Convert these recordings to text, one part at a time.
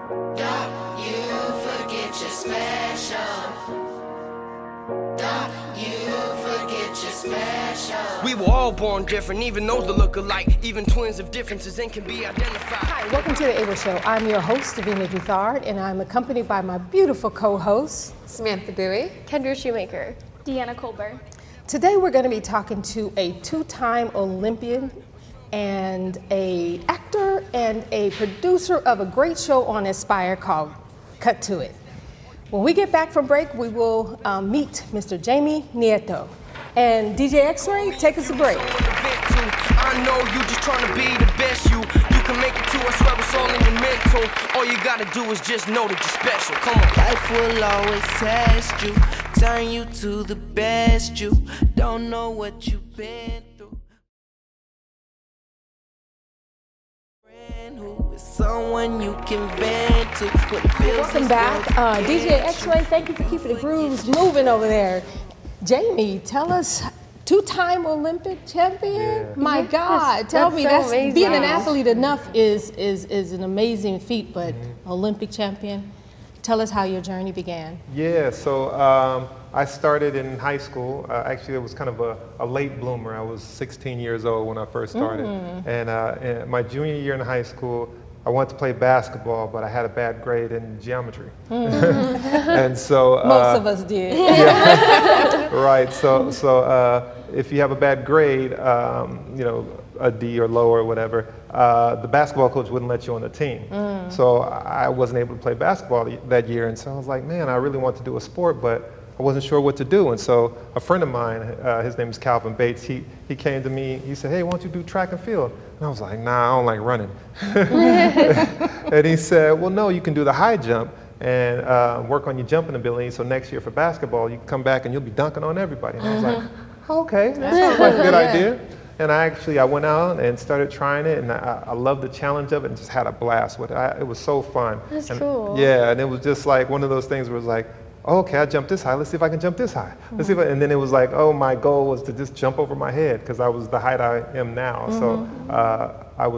Don't you forget you're special. Don't you forget you're special. We were all born different, even those that look alike, even twins have differences and can be identified. Hi, welcome to the Ava Show. I'm your host, Davina Duthard, and I'm accompanied by my beautiful co-hosts, Samantha Bowie, Kendra Shoemaker, Deanna Colbert. Today we're going to be talking to a two-time Olympian and a actor and a producer of a great show on Aspire called Cut to It. When we get back from break, we will meet Mr. Jaime Nieto. And DJ X-Ray, take us a break. I know you just trying to be the best you can make it too. I swear it's all in your mental. All you gotta do is just know that you're special. Come on. Life will always test you, turn you to the best you. Don't know what you've been through. Friend who is someone you can vent to. What feels Welcome back. DJ X-Ray, thank you for keeping the grooves moving over there. Jamie, tell us, two-time Olympic champion? Yeah. My God, tell me, that's being an athlete enough is an amazing feat, but Olympic champion? Tell us how your journey began. Yeah, so I started in high school. Actually, it was kind of a late bloomer. I was 16 years old when I first started. And in my junior year in high school, I wanted to play basketball, but I had a bad grade in geometry. And so most of us did. Yeah, right. So if you have a bad grade, you know, a D or lower or whatever, the basketball coach wouldn't let you on the team. So I wasn't able to play basketball that year, and so I was like, man, I really want to do a sport, but I wasn't sure what to do. And so a friend of mine, his name is Calvin Bates, he came to me, he said, hey, why don't you do track and field? And I was like, nah, I don't like running. And he said, well, no, you can do the high jump and work on your jumping ability, so next year for basketball, you can come back and you'll be dunking on everybody. And I was like, okay, that sounds like a good idea. And I went out and started trying it, and I loved the challenge of it and just had a blast with it. It was so fun. That's cool. Yeah, and it was just like one of those things where it was like, oh, okay, I jumped this high, let's see if I can jump this high. Let's see if and then it was like, oh, my goal was to just jump over my head because I was the height I am now. So I'm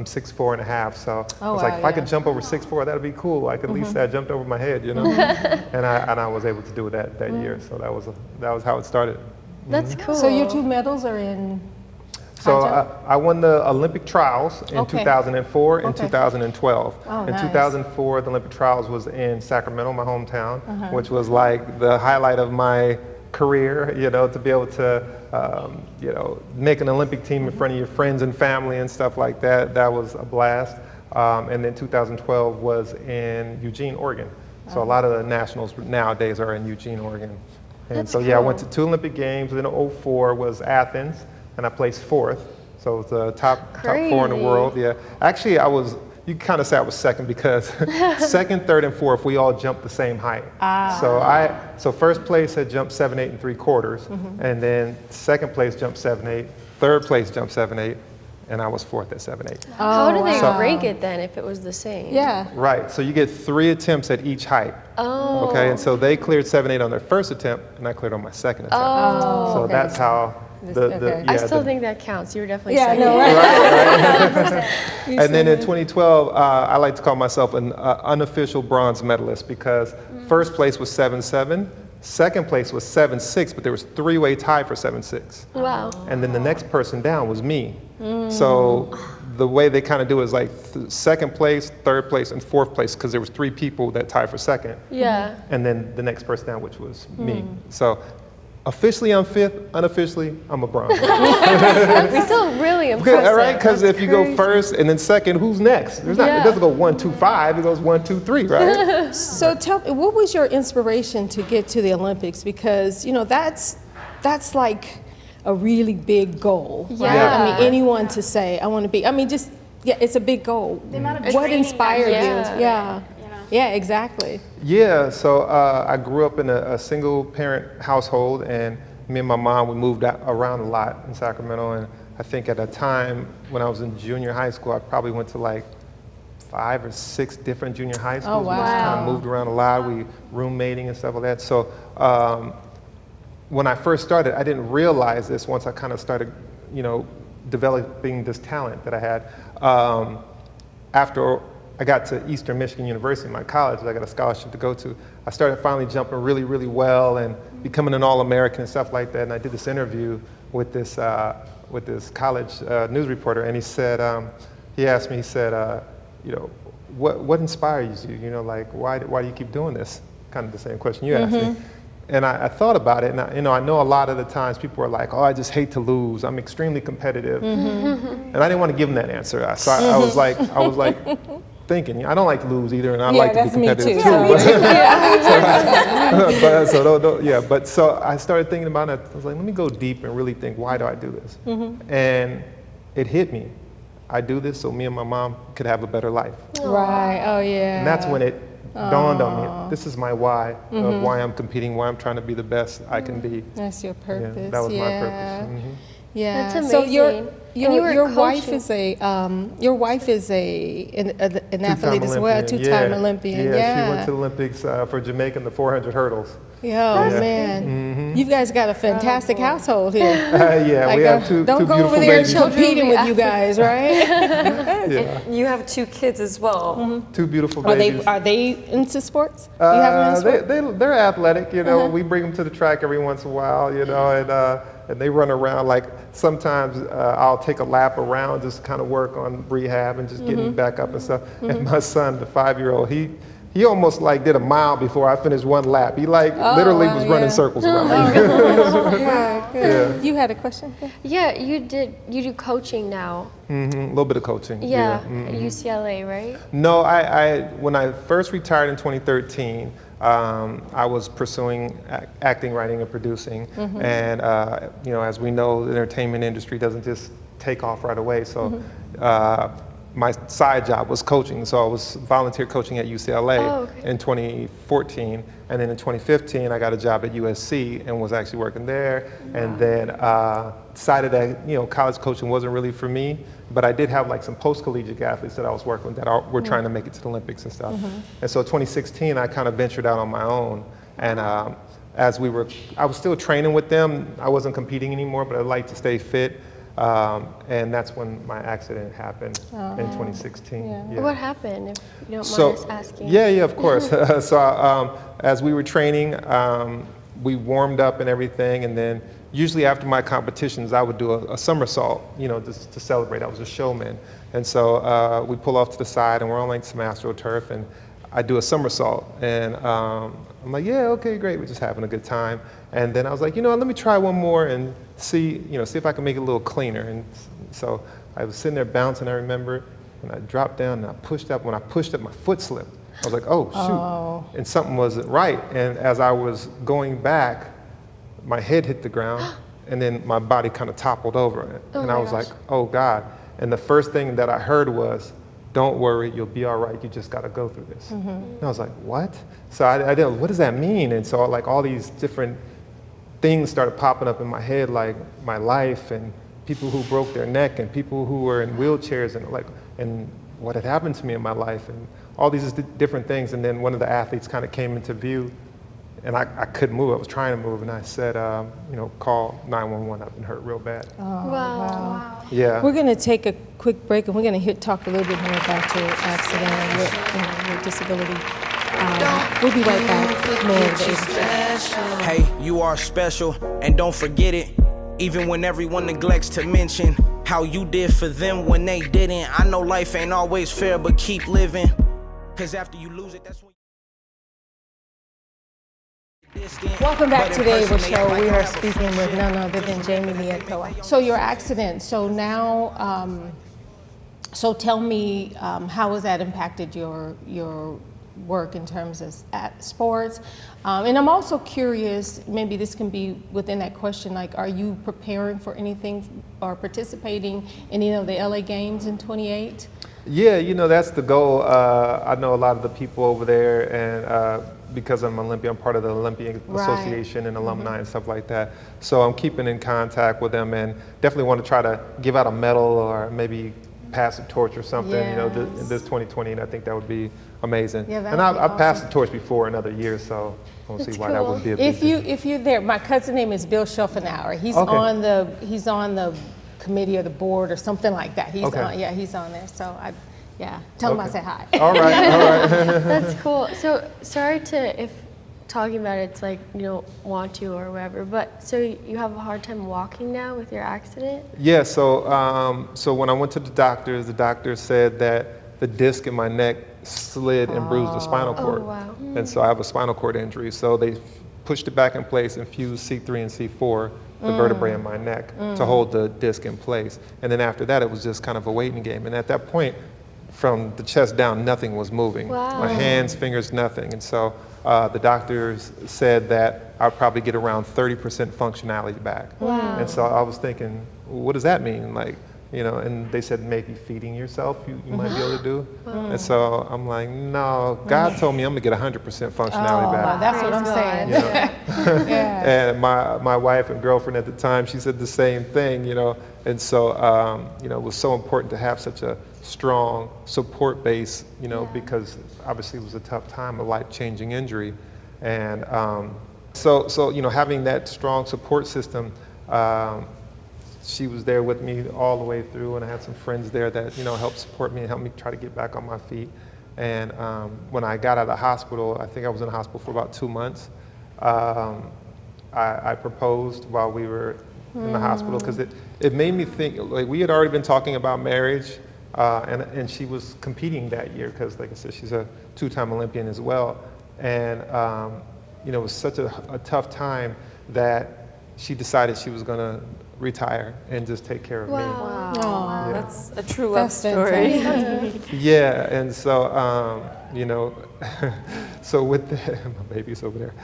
6'4" and a half, so I was like, if I could jump over 6'4", that'd be cool. I could at least say I jumped over my head, you know? and I was able to do that year, so that was how it started. That's cool. So your two medals are in? So I won the Olympic trials in 2004 and 2012. Oh, in nice. 2004, the Olympic trials was in Sacramento, my hometown, which was like the highlight of my career, you know, to be able to, you know, make an Olympic team in front of your friends and family and stuff like that. That was a blast. And then 2012 was in Eugene, Oregon. So a lot of the nationals nowadays are in Eugene, Oregon. And That's so, yeah, I cool. went to 2 Olympic Games. Then 2004 was Athens, and I placed 4th. So it was the top 4 in the world. Yeah, actually, you kind of say I was second because second, third, and fourth, we all jumped the same height. So first place had jumped 7'8" and 3/4, and then second place jumped 7'8", third place jumped 7'8", and I was 4th at 7'8". How do they rank it then if it was the same? Yeah. Right, so you get 3 attempts at each height. Oh. Okay, and so they cleared 7'8" on their first attempt, and I cleared on my second attempt. Oh. So that's how I still think that counts. You were definitely second. No, right? And then in 2012, I like to call myself an unofficial bronze medalist because first place was 7'7", second place was 7'6", but there was 3-way tie for 7'6". Wow. And then the next person down was me. So the way they kind of do it is like second place, third place, and fourth place because there was 3 people that tied for second. Yeah. And then the next person down, which was me. So officially I'm 5th, unofficially I'm a bronze. That's still really impressive. All right, because if you go first and then second, who's next? It doesn't go 1, 2, 5. It goes 1, 2, 3, right? So tell me, what was your inspiration to get to the Olympics? Because, you know, that's like a really big goal, right? Yeah. I mean, anyone to say, I want to be, I mean, just, yeah, it's a big goal. The amount of What training inspired that you? Yeah. Yeah, exactly. Yeah, so I grew up in a single parent household, and me and my mom, we moved around a lot in Sacramento, and I think at a time when I was in junior high school, I probably went to like 5 or 6 different junior high schools. Oh, We just kind wow. of moved around a lot. We roommating and stuff like that. So when I first started, I didn't realize this once I kind of started, you know, developing this talent that I had. After I got to Eastern Michigan University, my college, I got a scholarship to go to. I started finally jumping really, really well and becoming an All-American and stuff like that. And I did this interview with this college news reporter, and he said, he asked me, he said, you know, what inspires you? You know, like, why do you keep doing this? Kind of the same question you asked me. And I thought about it, and I know a lot of the times people are like, oh, I just hate to lose. I'm extremely competitive. And I didn't want to give them that answer. So I was like thinking, I don't like to lose either, and I like to be competitive too. But so I started thinking about it. I was like, let me go deep and really think, why do I do this? And it hit me. I do this so me and my mom could have a better life. Right, oh yeah. And that's when it dawned on me. This is my why, of why I'm competing, why I'm trying to be the best I can be. That's your purpose. Yeah, that was my purpose. Yeah. That's So amazing. your wife is an athlete as well, a two-time Olympian. Yeah, she went to the Olympics for Jamaica in the 400 hurdles. Oh man, you guys got a fantastic household here. We have two don't go beautiful over there babies. competing with you guys, right? And you have 2 kids as well. 2 beautiful babies. Are they into sports? You have them in sports? They're athletic, you know. We bring them to the track every once in a while, you know, and they run around. Like sometimes I'll take a lap around, just kind of work on rehab and just getting back up and stuff. And my son, the 5-year-old, he almost like did a mile before I finished one lap. He like literally was running circles around me. Good. You had a question? Yeah, you do coaching now. A little bit of coaching. Yeah, at UCLA, right? No, I when I first retired in 2013, I was pursuing acting, writing, and producing. And you know, as we know, the entertainment industry doesn't just take off right away. So my side job was coaching. So I was volunteer coaching at UCLA in 2014. And then in 2015, I got a job at USC and was actually working there. And then decided that, you know, college coaching wasn't really for me, but I did have like some post-collegiate athletes that I was working with that were trying to make it to the Olympics and stuff. And so 2016, I kind of ventured out on my own. And I was still training with them. I wasn't competing anymore, but I liked to stay fit. And that's when my accident happened in 2016. What happened, if you don't mind us asking? Yeah, of course. So as we were training, we warmed up and everything, and then usually after my competitions, I would do a somersault, you know, just to celebrate. I was a showman. And so we pull off to the side, and we're on like some AstroTurf, and I do a somersault. And I'm like, yeah, okay, great. We're just having a good time. And then I was like, you know, let me try one more and see if I can make it a little cleaner. And so I was sitting there bouncing, I remember, and I dropped down and I pushed up. When I pushed up, my foot slipped. I was like, oh, shoot. And something wasn't right. And as I was going back, my head hit the ground, and then my body kind of toppled over. And I was like, oh, God. And the first thing that I heard was, don't worry, you'll be all right. You just got to go through this. And I was like, what? So I didn't, what does that mean? And so like all these different things started popping up in my head, like my life and people who broke their neck and people who were in wheelchairs and what had happened to me in my life and all these different things. And then one of the athletes kind of came into view, and I couldn't move. I was trying to move, and I said, call 911. I've been hurt real bad. Wow. Yeah. We're going to take a quick break, and we're going to talk a little bit more about your accident and your disability. We'll be right back. More of the Hey, you are special, and don't forget it. Even when everyone neglects to mention how you did for them when they didn't. I know life ain't always fair, but keep living. Cause after you lose it, that's when Welcome back to the Able Show. We are speaking with none other than Jaime Nieto. So your accident, so now, so tell me, how has that impacted your work in terms of sports? And I'm also curious, maybe this can be within that question, like, are you preparing for anything or participating in any of the LA Games in 28? Yeah, that's the goal. I know a lot of the people over there, and because I'm an Olympian, I'm part of the Olympian Association and alumni and stuff like that. So I'm keeping in contact with them, and definitely want to try to give out a medal or maybe pass a torch or something, in this 2020, and I think that would be amazing. Yeah, and I've passed the torch before in other years, so I don't see why that would be a big deal. If you're there, my cousin's name is Bill Schoffenauer. He's on the committee or the board or something like that. He's on there. So Yeah, tell him I said hi. All right, all right. That's cool. So sorry to if talking about it's like you don't want to or whatever, but so you have a hard time walking now with your accident? Yeah, so when I went to the doctor said that the disc in my neck slid and bruised the spinal cord. Oh, wow. And so I have a spinal cord injury. So they pushed it back in place and fused C3 and C4, the vertebrae in my neck, to hold the disc in place. And then after that, it was just kind of a waiting game. And at that point, from the chest down, nothing was moving. Wow. My hands, fingers, nothing. And so the doctors said that I'd probably get around 30% functionality back. Wow. And so I was thinking, what does that mean? Like, you know, and they said maybe feeding yourself you might be able to do. And so I'm like, no, God told me I'm gonna get 100% functionality back. That's what I'm saying. You know? And my wife and girlfriend at the time, she said the same thing, you know. And so, you know, it was so important to have such a strong support base, you know, because obviously it was a tough time, a life-changing injury. And so, you know, having that strong support system, she was there with me all the way through, and I had some friends there that, you know, helped support me and helped me try to get back on my feet. And when I got out of the hospital, I think I was in the hospital for about 2 months, I proposed while we were in the hospital, because it made me think, like, we had already been talking about marriage, and she was competing that year, because, like I said, she's a 2-time Olympian as well. And, you know, it was such a tough time that she decided she was gonna retire and just take care of me. Wow. Aw. Yeah. That's a true love That's story. Yeah, and so, you know, so with that, my baby's over there.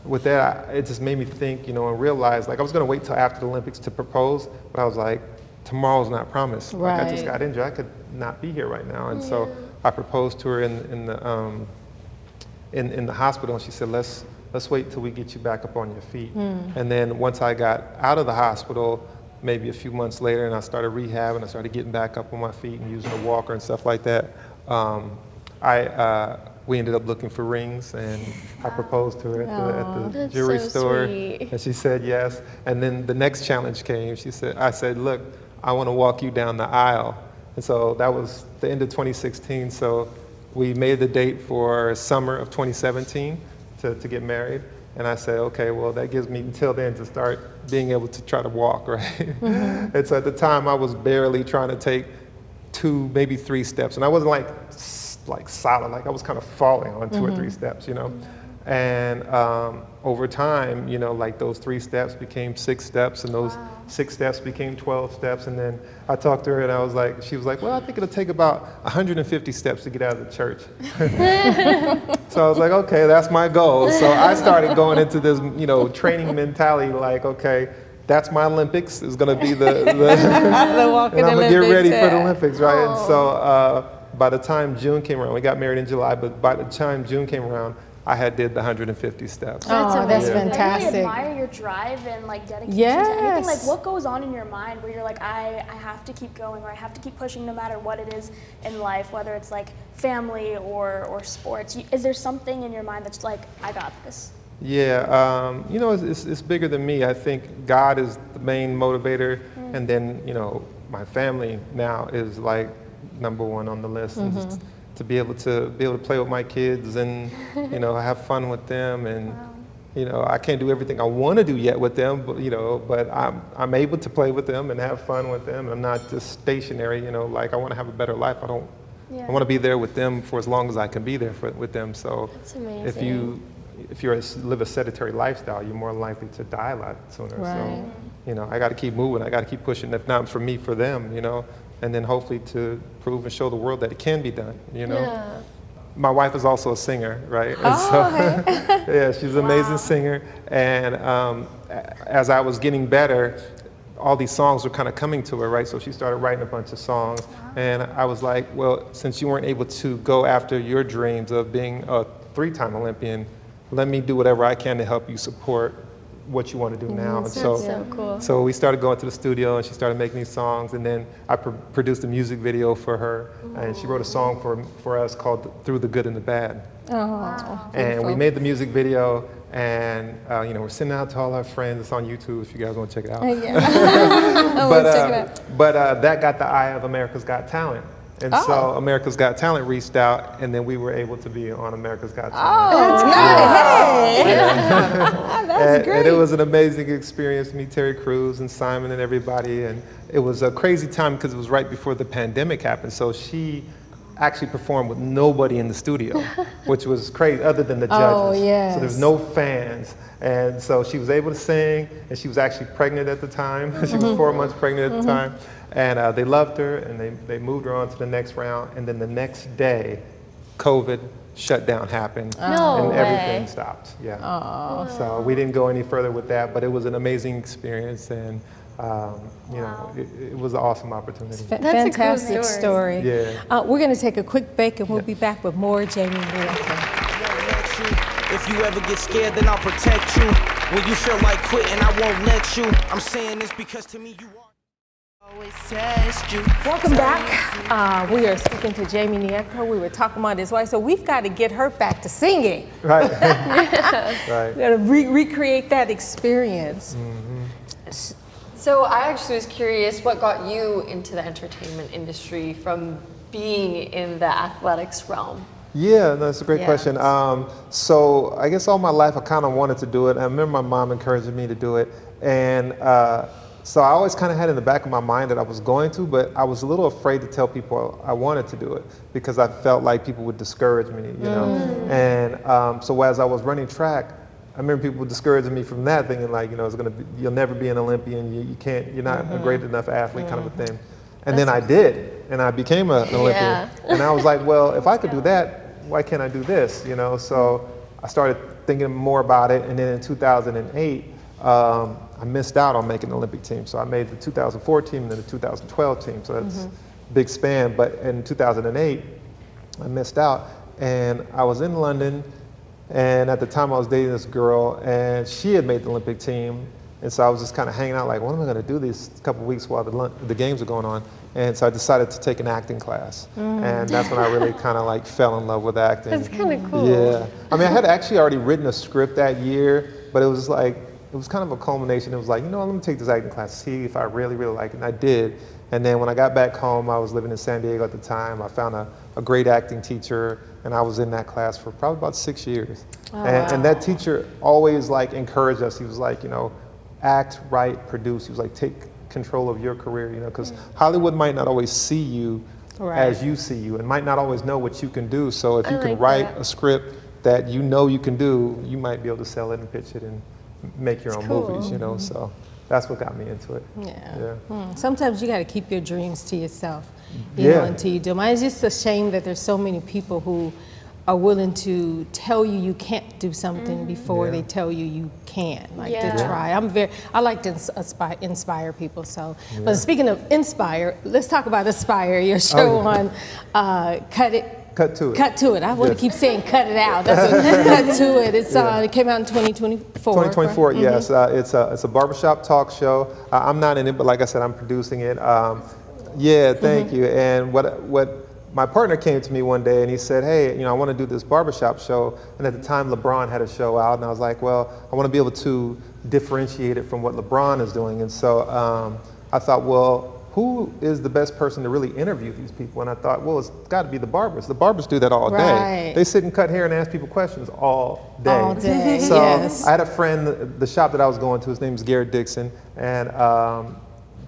With that, it just made me think, you know, and realize, like, I was gonna wait till after the Olympics to propose, but I was like, tomorrow's not promised. Like, I just Right. got injured, I could not be here right now. And so I proposed to her in the hospital, and she said, let's wait till we get you back up on your feet. And then once I got out of the hospital, maybe a few months later, and I started rehab and I started getting back up on my feet and using a walker and stuff like that, we ended up looking for rings, and I proposed to her at the That's jewelry so store, sweet. and she said yes. And then the next challenge came. I said, look, I want to walk you down the aisle. And so that was the end of 2016. So we made the date for summer of 2017 to get married. And I said, okay, well, that gives me until then to start being able to try to walk, right? And so at the time, I was barely trying to take 2, maybe 3 steps. And I wasn't like solid, like I was kind of falling on 2 or 3 steps, you know? And over time, you know, like those 3 steps became 6 steps, and those 6 steps became 12 steps. And then I talked to her, and she was like, well, I think it'll take about 150 steps to get out of the church. So I was like, okay, that's my goal. So I started going into this, you know, training mentality, like, okay, that's my Olympics. It's gonna be the walking and I'm gonna get ready Olympics, for the yeah. Olympics, right? And so by the time June came around, we got married in July, but by the time June came around, I had did the 150 steps. That's Oh, that's amazing. fantastic. I really admire your drive and like dedication to Yes. anything. Like, what goes on in your mind where you're like, I have to keep going, or I have to keep pushing no matter what it is in life, whether it's like family or sports. Is there something in your mind that's like, I got this? Yeah, you know, it's bigger than me. I think God is the main motivator, and then, you know, my family now is like #1 on the list. And just to be able to play with my kids and, you know, have fun with them. And you know, I can't do everything I want to do yet with them, but, you know, but I'm able to play with them and have fun with them. I'm not just stationary, you know, like I want to have a better life. I want to be there with them for as long as I can be there with them. So That's amazing. if you live a sedentary lifestyle, you're more likely to die a lot sooner. Right. So, you know, I got to keep moving. I got to keep pushing. If not for me, for them, you know, and then hopefully to prove and show the world that it can be done, you know. Yeah. My wife is also a singer, right? And yeah, she's an amazing singer. And as I was getting better, all these songs were kind of coming to her, right? So she started writing a bunch of songs. And I was like, well, since you weren't able to go after your dreams of being a 3-time Olympian, let me do whatever I can to help you support what you want to do now. And So cool. so we started going to the studio, and she started making these songs, and then I produced a music video for her, and she wrote a song for us called "Through the Good and the Bad." Oh, And we made the music video, and you know, we're sending it out to all our friends. It's on YouTube if you guys want to check it out. yeah. But that got the eye of America's Got Talent. And so America's Got Talent reached out, and then we were able to be on America's Got That's Talent. That's great. And it was an amazing experience to meet Terry Crews and Simon and everybody. And it was a crazy time because it was right before the pandemic happened. So she actually performed with nobody in the studio, which was crazy, other than the judges. Yes. So there's no fans. And so she was able to sing, and she was actually pregnant at the time. She was 4 months pregnant at the time. And they loved her, and they moved her on to the next round. And then the next day, COVID shutdown happened, and everything stopped. Yeah. So we didn't go any further with that, but it was an amazing experience, and you know, it was an awesome opportunity. Fantastic a cool story. Yeah. We're going to take a quick break, and we'll be back with more Jaime Nieto. If you ever get scared, then I'll protect you. When you feel like quitting, I won't let you. I'm saying this because to me you are. Always test you. Welcome back. We are speaking to Jaime Nieto. We were talking about his wife, so we've got to get her back to singing. Right. We got to recreate that experience. So I actually was curious, what got you into the entertainment industry from being in the athletics realm? Yeah, that's a great question. So I guess all my life I kind of wanted to do it. I remember my mom encouraging me to do it. And so I always kind of had in the back of my mind that I was going to, but I was a little afraid to tell people I wanted to do it because I felt like people would discourage me, you know. And so as I was running track, I remember people discouraging me from that, thinking like, you know, you'll never be an Olympian, you're not a great enough athlete, kind of a thing. And then I did, and I became an Olympian. And I was like, well, if I could do that, why can't I do this, you know? So I started thinking more about it, and then in 2008, I missed out on making the Olympic team. So I made the 2004 team and then the 2012 team, so that's a big span. But in 2008, I missed out, and I was in London, and at the time I was dating this girl, and she had made the Olympic team, and so I was just kind of hanging out like, what am I gonna do these couple weeks while the games are going on? And so I decided to take an acting class, and that's when I really kind of like fell in love with acting. That's kind of cool. Yeah, I mean, I had actually already written a script that year, but it was like, it was kind of a culmination. It was like, you know, let me take this acting class, see if I really, really like it, and I did. And then when I got back home, I was living in San Diego at the time, I found a great acting teacher, and I was in that class for probably about 6 years. And that teacher always like encouraged us. He was like, you know, act, write, produce. He was like, take control of your career, you know, because Hollywood might not always see you as you see you, and might not always know what you can do. So if you can write a script that you know you can do, you might be able to sell it and pitch it and make your own movies, you know. So that's what got me into it. Sometimes you got to keep your dreams to yourself, you know, until you do them. It's just a shame that there's so many people who are willing to tell you you can't do something before they tell you you can, like to try. I like to inspire people. So, but speaking of inspire, let's talk about Aspire, your show on Cut to It. I want to keep saying cut it out. That's Cut to It. It's it came out in 2024. 2024, right? Yes. It's a barbershop talk show. I'm not in it, but like I said, I'm producing it. Thank you. And what my partner came to me one day and he said, hey, you know, I want to do this barbershop show. And at the time, LeBron had a show out, and I was like, well, I want to be able to differentiate it from what LeBron is doing. And so I thought, well, who is the best person to really interview these people? And I thought, well, it's got to be the barbers. The barbers do that all day. They sit and cut hair and ask people questions all day. All day, so I had a friend, the shop that I was going to, his name is Garrett Dixon, and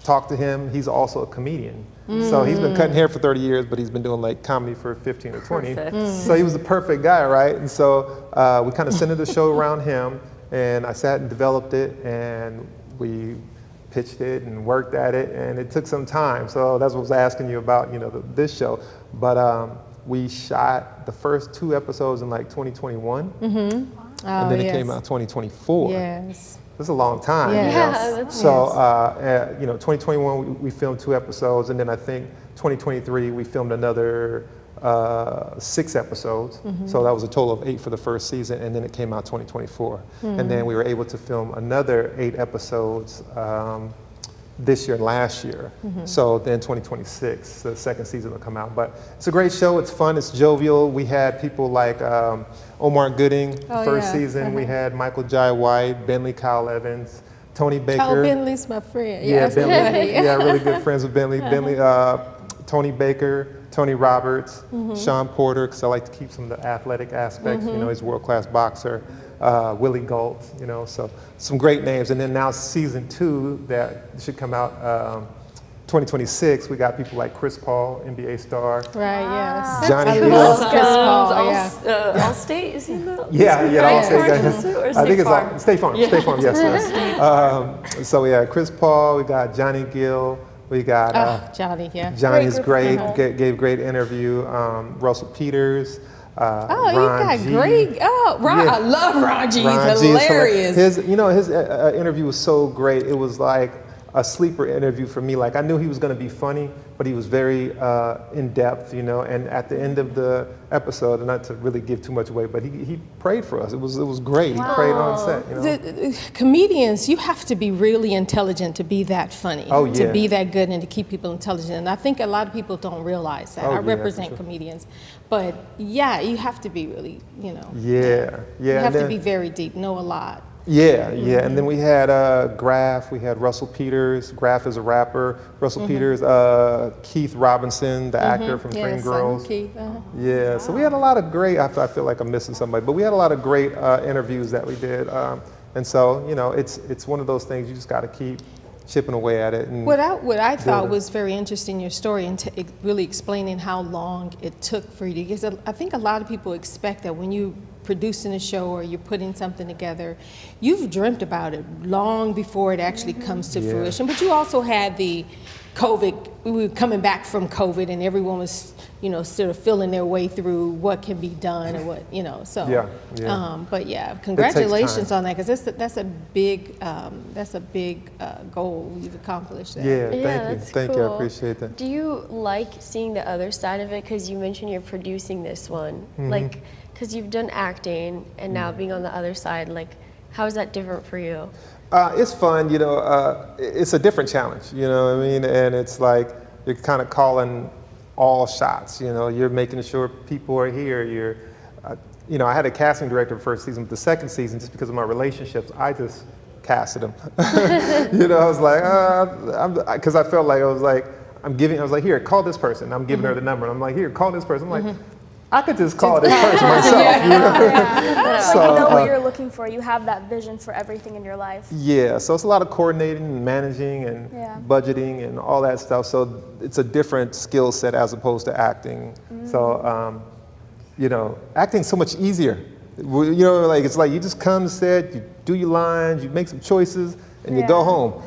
talked to him. He's also a comedian. So he's been cutting hair for 30 years, but he's been doing like comedy for 15 or 20. So he was the perfect guy, right? And so we kind of centered the show around him, and I sat and developed it, and we pitched it and worked at it, and it took some time. So that's what I was asking you about, you know, this show. But we shot the first 2 episodes in like 2021, and then it came out 2024. Yes. That's a long time. Yeah. You know? So, you know, 2021 we filmed 2 episodes, and then I think 2023 we filmed another 6 episodes. So that was a total of 8 for the first season, and then it came out 2024. And then we were able to film another 8 episodes this year and last year. So then 2026, the second season will come out. But it's a great show. It's fun. It's jovial. We had people like Omar Gooding, first season. We had Michael Jai White, Bentley Kyle Evans, Tony Baker. Oh, Bentley's my friend. Yeah, Bentley. Yeah, really good friends with Bentley. Bentley, Tony Baker, Tony Roberts, Sean Porter, because I like to keep some of the athletic aspects. You know, he's a world-class boxer. Willie Gault, you know, so some great names. And then now season 2 that should come out 2026, we got people like Chris Paul, NBA star. Right, yes. Johnny I Gill. love Chris Paul, yeah. Allstate, is he the? Yeah, Or I State think it's Farm? all State Farm. State Farm, yes. So yeah, Chris Paul, we got Johnny Gill, we got Johnny, yeah. Johnny's Great great, group. gave great interview. Russell Peters. Oh, you Ron got G. great. Oh, Ron, Yeah. I love Ron G. He's Ron G is hilarious. His interview was so great. It was like a sleeper interview for me. Like I knew he was going to be funny, but he was very in depth, you know. And at the end of the episode, and not to really give too much away, but he prayed for us. It was great. He prayed on set. You know? Comedians, you have to be really intelligent to be that funny, Oh, to yeah. be that good, and to keep people intelligent. And I think a lot of people don't realize that. Oh, I yeah, for represent sure. comedians, but yeah, you have to be really, you know. Yeah. You have and to then- be very deep, know a lot. Yeah. And then we had Graf, we had Russell Peters. Graf is a rapper. Russell Peters, Keith Robinson, the actor from Dream Yes, Girls. Keith, Yeah, so we had a lot of great, I feel like I'm missing somebody, but we had a lot of great interviews that we did. And so, you know, it's one of those things you just got to keep chipping away at it. And What I thought building. was very interesting, your story, and really explaining how long it took for you to, because I think a lot of people expect that when you producing a show or you're putting something together, you've dreamt about it long before it actually comes to fruition. But you also had the COVID, we were coming back from COVID, and everyone was, you know, sort of feeling their way through what can be done and what, you know, so. Yeah. But yeah, congratulations time. on that, because that's a big goal you've accomplished there. Yeah, that's thank you, I cool. appreciate that. Do you like seeing the other side of it? Because you mentioned you're producing this one. Like, because you've done acting and now being on the other side, like, how is that different for you? It's fun, you know, it's a different challenge, you know what I mean? And it's like, you're kind of calling all shots, you know, you're making sure people are here, you know, I had a casting director for first season, but the second season, just because of my relationships, I just casted them. You know, I was like, because I felt like, I was like, here, call this person. I'm giving her the number, and I'm like, here, call this person. I'm like, I could just call this person myself, you know? Like you know what you're looking for. You have that vision for everything in your life. Yeah, so it's a lot of coordinating and managing and budgeting and all that stuff. So it's a different skill set as opposed to acting. So, you know, acting's so much easier. You know, like it's like you just come to set, you do your lines, you make some choices, and you go home.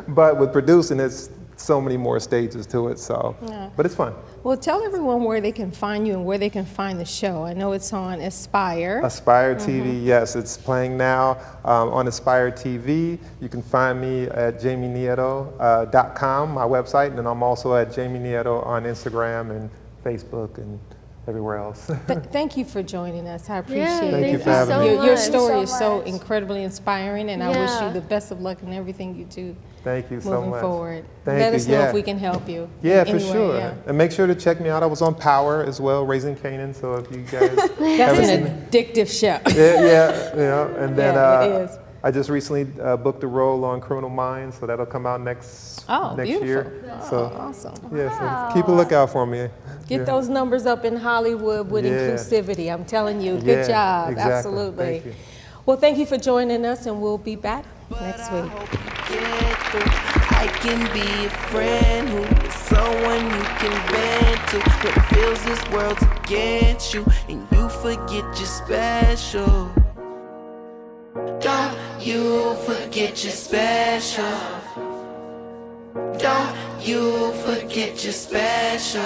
But with producing, it's so many more stages to it. So, but it's fun. Well, tell everyone where they can find you and where they can find the show. I know it's on Aspire. Aspire TV, yes, it's playing now on Aspire TV. You can find me at JaimeNieto.com, my website, and then I'm also at Jaime Nieto on Instagram and Facebook and everywhere else. Thank you for joining us. I appreciate it. Thank you for having me. Your much. story is so much. incredibly inspiring, and I wish you the best of luck in everything you do. Thank you so moving much. forward. Thank Let you, us know yeah. if we can help you. Yeah, in for any way, sure. yeah. And make sure to check me out. I was on Power as well, Raising Canaan. So if you guys That's haven't seen an it. addictive show. Yeah. And then Yeah, it is. I just recently booked a role on Criminal Minds, so that'll come out next beautiful. year. So Awesome. yeah, so keep a lookout for me. Get those numbers up in Hollywood with Yeah. inclusivity. I'm telling you, Yeah, good job. exactly. Absolutely. Thank you. Well, thank you for joining us, and we'll be back next I week. hope you get through. I can be a friend who is someone you can vent to when it feels this world's against you and you forget you're special. Don't you forget you're special. Don't you forget you're special.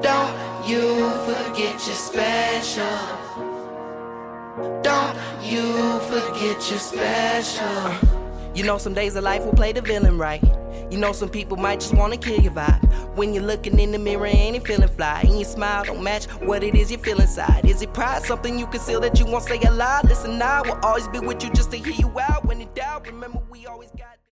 Don't you forget you're special. Don't you forget you're special. You know some days of life will play the villain right. You know some people might just wanna kill your vibe. When you're looking in the mirror and ain't feeling fly, and your smile don't match what it is you feel inside. Is it pride, something you conceal that you won't say aloud? Listen, I will always be with you just to hear you out. When in doubt, remember we always got